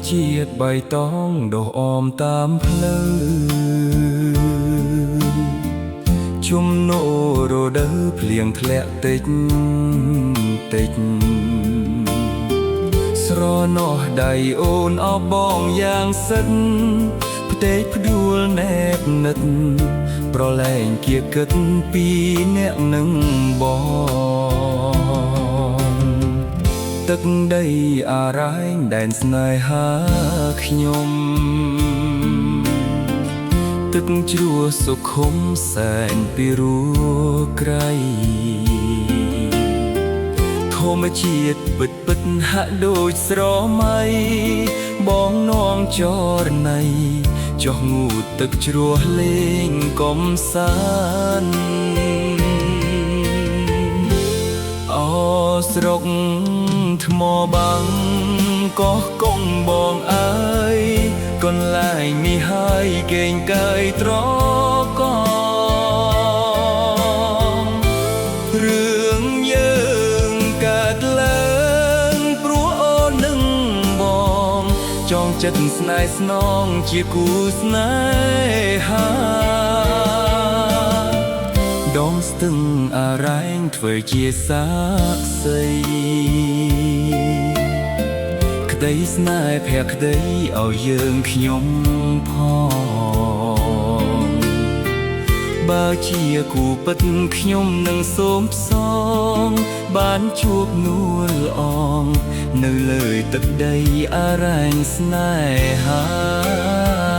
ជាតិបៃតងដុះអមតាមផ្លូវជុំនោរដូវភ្លៀងធ្លាក់តិចតិចស្រណោះដៃអូនអបបងយ៉ាងសិនផ្ទៃផ្ដួលណែបនិតប្រឡែងគៀកគិតពីអ្នកនឹងបងទឹកដីអារ៉ែងដែនស្នេហាខ្ញុំទឹកជ្រោះសុខុមសែនពីរੂក្រៃធម្មជាតិពិតហាក់ដូចស្រមៃបងនងចរណៃចុះងូតទឹកជ្រោះលេងកំសាន្តអូស្រុកថ្មបាំងកោះកុងបងអើយកន្លែងនេះហើយកេងកាយត្រករឿងយើងកើតឡើងព្រោះអូននឹងបងចងចិត្តស្នេហ៍ស្នងជាគូស្នេហាដងស្ទឹងអារ៉ែងធ្វើជាសាក្សីក្តីស្នេហ៍ភក្តីឲ្យយើងខ្ញុំផងបើជាគូពិតខ្ញុំនឹងសូមផ្សងបានជួបនួលអងនៅលើទឹកដីអារ៉ែងស្នេហា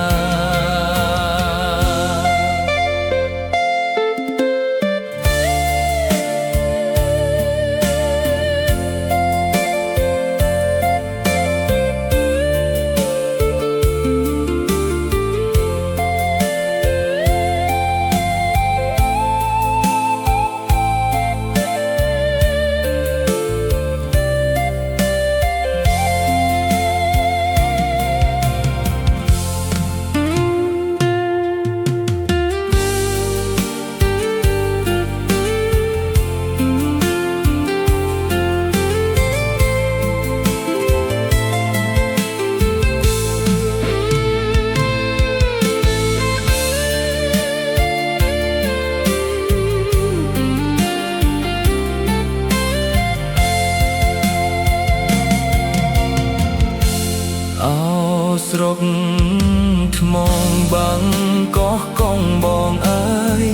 ស្រុកថ្មបាំងកោះកុងបងអើយ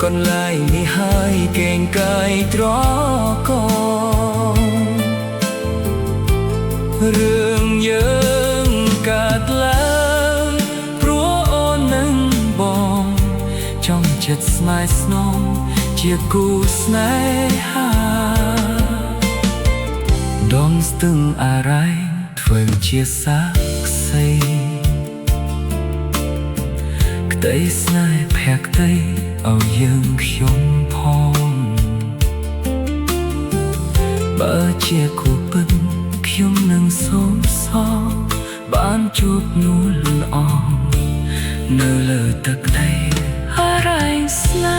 កន្លែងនេះហើយកេងកាយត្រករឿងយើងកើតឡើងព្រោះអូននឹងបងចង់ចិត្តស្នេហ៍ស្នងជាគូស្នេហាដងស្ទឹងអារ៉ែងធ្វើជាសាក្សីក្តីស្នេហ៍ភក្តីឲ្យយើងខ្ញុំផងបើជាគូពិតខ្ញុំនឹងសូមសងបានជួបនួលអងនៅលើទឹកដីអារ៉ែងស្នេហ៍